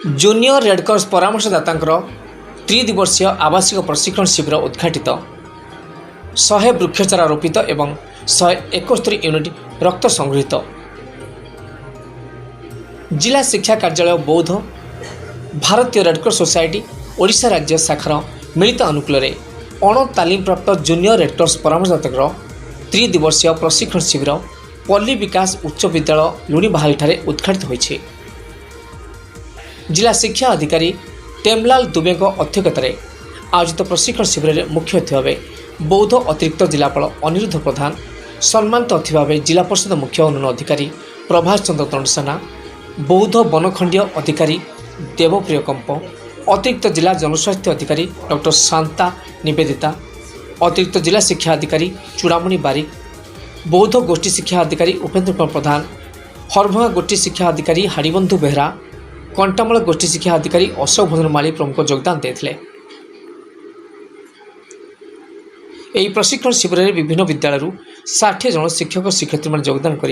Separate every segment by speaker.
Speaker 1: Junior Red Cross परामर्शदाता त्रिदिवसीय आवासिक प्रशिक्षण शिविर उद्घाटित 100 वृक्षचारा रोपित एवं 171 यूनिट रक्त संगृहित। जिला शिक्षा कार्यालय बौद्ध भारतीय रेडक्रॉस सोसाइटी ओडिशा राज्य शाखार मिलित अनुकूल अण तालीम प्राप्त जूनियर रेडक्रॉस परामर्शदाता त्रिदिवसीय प्रशिक्षण शिविर पल्ली विकास उच्च विद्यालय लुणीबाहाली ठारे उद्घाटित होइछे। जिला शिक्षा अधिकारी टेमलाल दुबे अध्यक्षतार आयोजित प्रशिक्षण शिविर में मुख्य अतिथि भाव बौद्ध अतिरिक्त जिलापाल अनिरुद्ध प्रधान, सम्मानित अतिथि भाव जिला परिषद मुख्य उन्नयन अधिकारी प्रभास चंद्र दंडसेना, बौद्ध बनखंडीय अधिकारी देवप्रिय कंप, अतिरिक्त जिला जनस्वास्थ्य अधिकारी डॉक्टर शांता निवेदिता, अतिरिक्त जिला शिक्षा अधिकारी चूड़ामणि बारिक, बौद्ध गोष्ठी शिक्षा अधिकारी उपेन्द्र कुमार प्रधान, हरभंगा गोष्ठी शिक्षा अधिकारी हाड़ीबंधु बेहरा, कंटामूल गोष्ठी शिक्षा अधिकारी अशोक भूषण माली प्रमुख योगदान देते। यह प्रशिक्षण शिविर में विभिन्न विद्यालय 60 जन शिक्षक शिक्षयित्री मैंने योगदान कर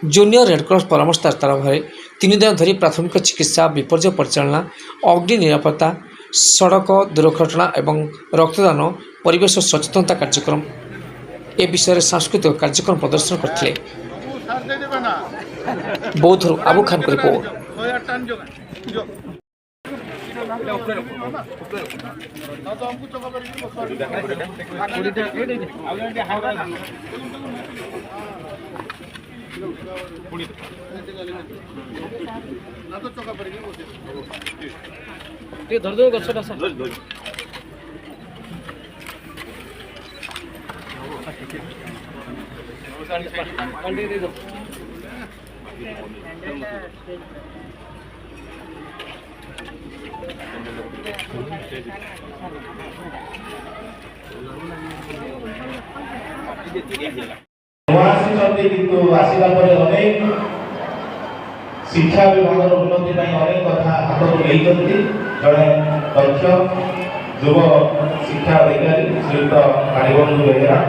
Speaker 1: जूनियर रेडक्रॉस परामर्शदाता भाव 3 दिन धरी प्राथमिक चिकित्सा, विपर्य परिचालना, अग्नि निरापत्ता, सड़क दुर्घटना एवं रक्तदान, परिवेश सचेतनता कार्यक्रम ए विषय सांस्कृतिक कार्यक्रम प्रदर्शन करते। बौद्धरू आबू खान को रिपोर्ट।
Speaker 2: धर दो गछटा सब कंडी दे दो।
Speaker 3: शिक्षा विभाग उन्नति अनेक कथा हाथ को नहीं जड़े दक्ष युव शिक्षा अधिकारी श्रीयुक्त हाड़ीबंधु बेहरा